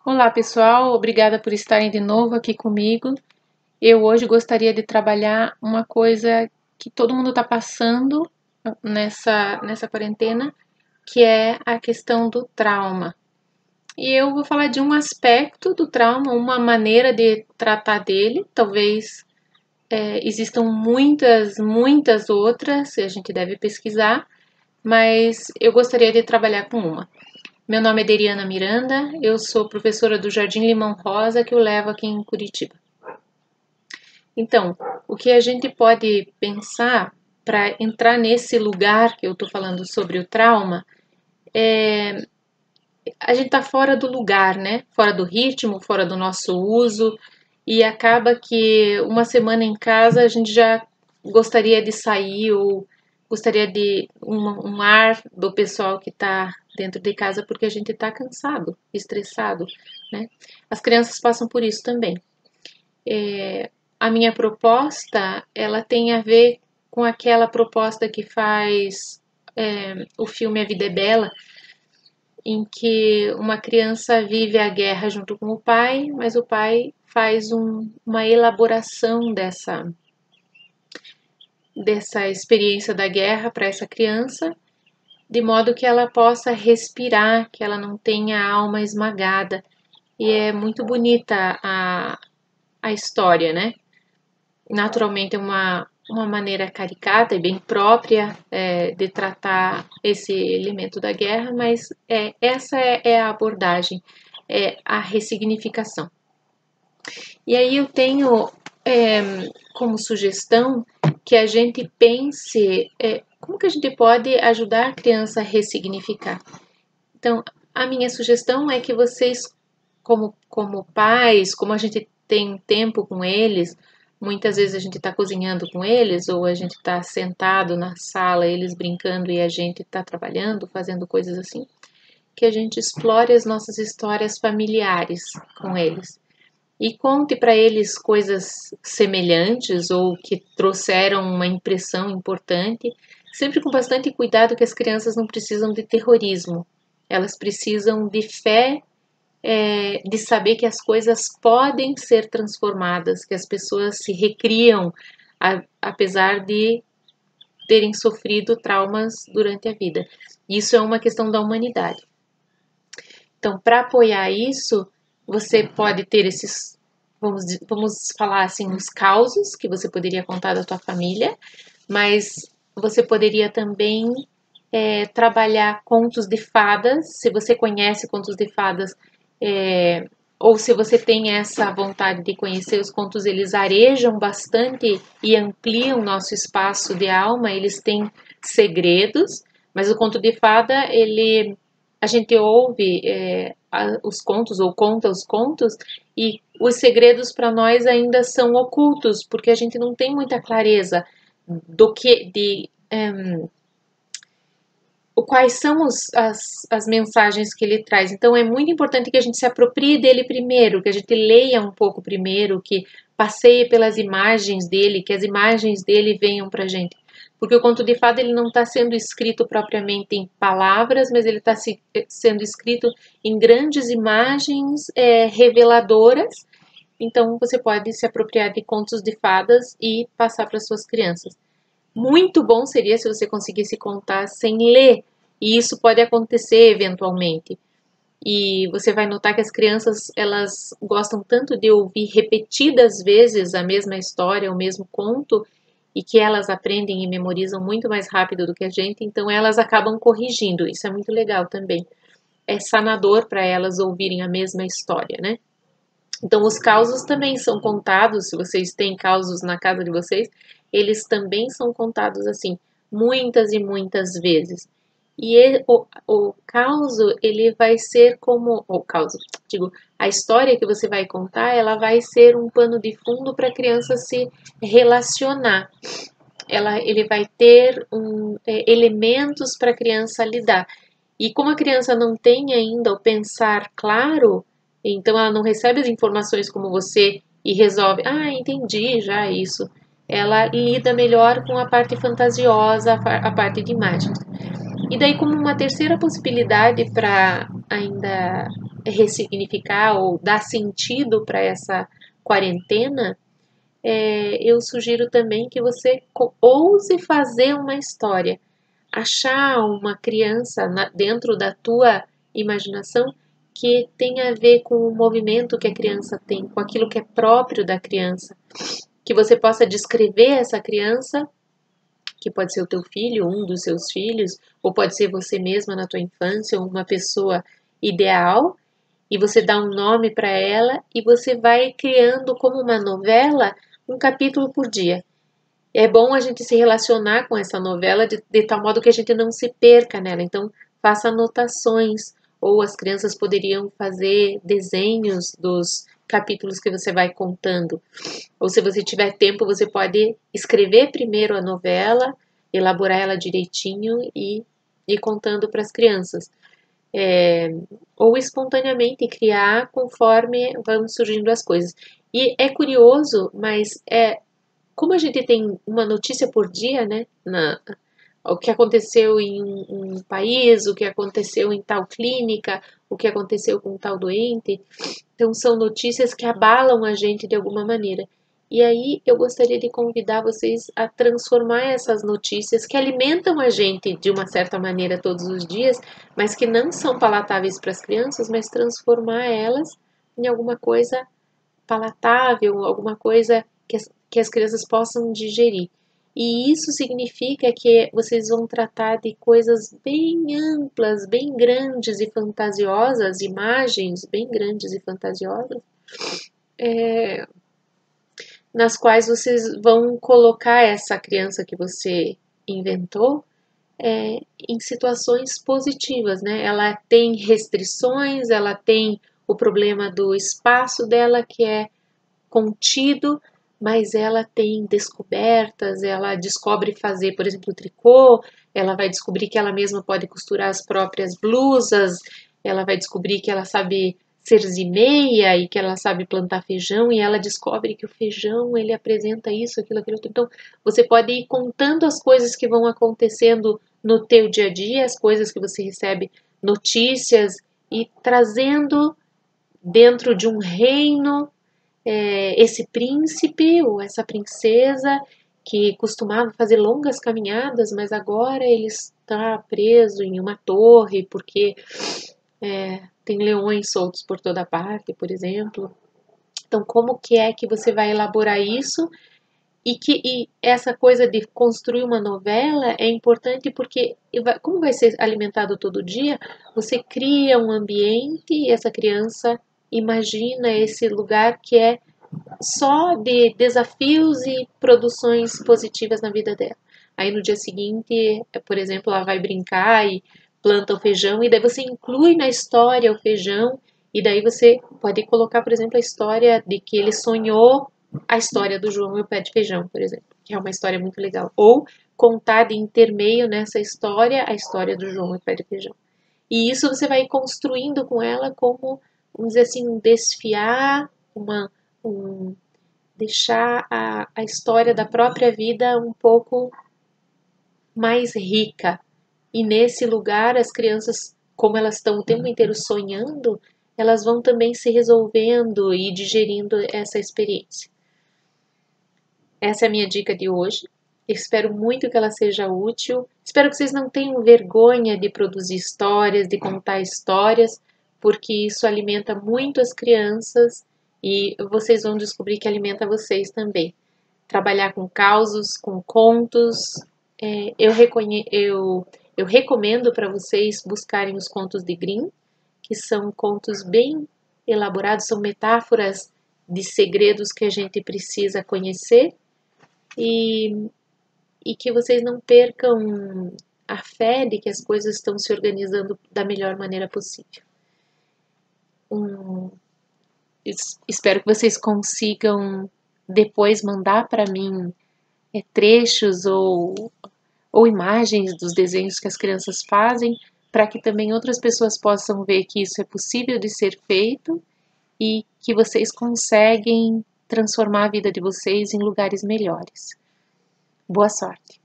Olá pessoal, obrigada por estarem de novo aqui comigo. Eu hoje gostaria de trabalhar uma coisa que todo mundo está passando nessa quarentena, que é a questão do trauma. E eu vou falar de um aspecto do trauma, uma maneira de tratar dele. Talvez existam muitas outras, e a gente deve pesquisar, mas eu gostaria de trabalhar com uma. Meu nome é Deriana Miranda, eu sou professora do Jardim Limão Rosa, que eu levo aqui em Curitiba. Então, o que a gente pode pensar para entrar nesse lugar que eu estou falando sobre o trauma, a gente está fora do lugar, né? Fora do ritmo, fora do nosso uso, e acaba que uma semana em casa a gente já gostaria de sair ou gostaria de um ar do pessoal que está dentro de casa porque a gente está cansado, estressado, né? As crianças passam por isso também. A minha proposta, ela tem a ver com aquela proposta que faz o filme A Vida é Bela, em que uma criança vive a guerra junto com o pai, mas o pai faz uma elaboração dessa experiência da guerra para essa criança, de modo que ela possa respirar, que ela não tenha a alma esmagada. E é muito bonita a história, né? Naturalmente é uma maneira caricata e bem própria de tratar esse elemento da guerra, mas essa é a abordagem, é a ressignificação. E aí eu tenho como sugestão que a gente pense como que a gente pode ajudar a criança a ressignificar. Então, a minha sugestão é que vocês, como pais, como a gente tem tempo com eles, muitas vezes a gente está cozinhando com eles, ou a gente está sentado na sala, eles brincando e a gente está trabalhando, fazendo coisas assim, que a gente explore as nossas histórias familiares com eles. E conte para eles coisas semelhantes ou que trouxeram uma impressão importante, sempre com bastante cuidado que as crianças não precisam de terrorismo, elas precisam de fé, de saber que as coisas podem ser transformadas, que as pessoas se recriam, apesar de terem sofrido traumas durante a vida. Isso é uma questão da humanidade. Então, para apoiar isso, você pode ter esses, vamos falar assim, os causos que você poderia contar da tua família, mas você poderia também trabalhar contos de fadas, se você conhece contos de fadas, ou se você tem essa vontade de conhecer os contos, eles arejam bastante e ampliam nosso espaço de alma, eles têm segredos, mas o conto de fada, a gente ouve os contos ou conta os contos e os segredos para nós ainda são ocultos, porque a gente não tem muita clareza do que quais são as mensagens que ele traz. Então é muito importante que a gente se aproprie dele primeiro, que a gente leia um pouco primeiro, que passeie pelas imagens dele, que as imagens dele venham para a gente. Porque o conto de fada ele não está sendo escrito propriamente em palavras, mas ele está sendo escrito em grandes imagens reveladoras. Então você pode se apropriar de contos de fadas e passar para suas crianças. Muito bom seria se você conseguisse contar sem ler, e isso pode acontecer eventualmente. E você vai notar que as crianças, elas gostam tanto de ouvir repetidas vezes a mesma história, o mesmo conto, e que elas aprendem e memorizam muito mais rápido do que a gente, então elas acabam corrigindo. Isso é muito legal também. É sanador para elas ouvirem a mesma história, né? Então, os causos também são contados, se vocês têm causos na casa de vocês, eles também são contados assim, muitas e muitas vezes. E o causo, ele vai ser como, o causo, digo, a história que você vai contar, ela vai ser um pano de fundo para a criança se relacionar. Ele vai ter elementos para a criança lidar. E como a criança não tem ainda o pensar claro, então ela não recebe as informações como você e resolve, entendi já isso. Ela lida melhor com a parte fantasiosa, a parte de imagens. E daí, como uma terceira possibilidade para ainda ressignificar ou dar sentido para essa quarentena, eu sugiro também que você ouse fazer uma história. Achar uma criança dentro da tua imaginação que tenha a ver com o movimento que a criança tem, com aquilo que é próprio da criança. Que você possa descrever essa criança, que pode ser o teu filho, um dos seus filhos, ou pode ser você mesma na tua infância, ou uma pessoa ideal, e você dá um nome para ela e você vai criando como uma novela um capítulo por dia. É bom a gente se relacionar com essa novela de tal modo que a gente não se perca nela. Então, faça anotações, ou as crianças poderiam fazer desenhos dos capítulos que você vai contando. Ou se você tiver tempo, você pode escrever primeiro a novela, elaborar ela direitinho e ir contando para as crianças. Ou espontaneamente criar conforme vão surgindo as coisas. E é curioso, mas como a gente tem uma notícia por dia, né? O que aconteceu em um país, o que aconteceu em tal clínica, o que aconteceu com tal doente. Então, são notícias que abalam a gente de alguma maneira. E aí, eu gostaria de convidar vocês a transformar essas notícias que alimentam a gente de uma certa maneira todos os dias, mas que não são palatáveis para as crianças, mas transformar elas em alguma coisa palatável, alguma coisa que as crianças possam digerir. E isso significa que vocês vão tratar de coisas bem amplas, bem grandes e fantasiosas, imagens bem grandes e fantasiosas, nas quais vocês vão colocar essa criança que você inventou em situações positivas, né? Ela tem restrições, ela tem o problema do espaço dela que é contido, mas ela tem descobertas, ela descobre fazer, por exemplo, tricô, ela vai descobrir que ela mesma pode costurar as próprias blusas, ela vai descobrir que ela sabe cerzimeia e que ela sabe plantar feijão, e ela descobre que o feijão, ele apresenta isso, aquilo, aquilo. Então, você pode ir contando as coisas que vão acontecendo no teu dia a dia, as coisas que você recebe notícias, e trazendo dentro de um reino esse príncipe ou essa princesa que costumava fazer longas caminhadas, mas agora ele está preso em uma torre porque tem leões soltos por toda parte, por exemplo. Então, como que é que você vai elaborar isso? E essa coisa de construir uma novela é importante porque, como vai ser alimentado todo dia, você cria um ambiente e essa criança imagina esse lugar que é só de desafios e produções positivas na vida dela. Aí no dia seguinte, por exemplo, ela vai brincar e planta o feijão, e daí você inclui na história o feijão, e daí você pode colocar, por exemplo, a história de que ele sonhou a história do João e o pé de feijão, por exemplo, que é uma história muito legal. Ou contar de intermeio nessa história a história do João e o pé de feijão. E isso você vai construindo com ela como, vamos dizer assim, um desfiar, deixar a história da própria vida um pouco mais rica. E nesse lugar, as crianças, como elas estão o tempo inteiro sonhando, elas vão também se resolvendo e digerindo essa experiência. Essa é a minha dica de hoje. Espero muito que ela seja útil. Espero que vocês não tenham vergonha de produzir histórias, de contar histórias, porque isso alimenta muito as crianças e vocês vão descobrir que alimenta vocês também. Trabalhar com causos, com contos. Eu recomendo para vocês buscarem os contos de Grimm, que são contos bem elaborados, são metáforas de segredos que a gente precisa conhecer e que vocês não percam a fé de que as coisas estão se organizando da melhor maneira possível. Espero que vocês consigam depois mandar para mim trechos ou imagens dos desenhos que as crianças fazem, para que também outras pessoas possam ver que isso é possível de ser feito e que vocês conseguem transformar a vida de vocês em lugares melhores. Boa sorte!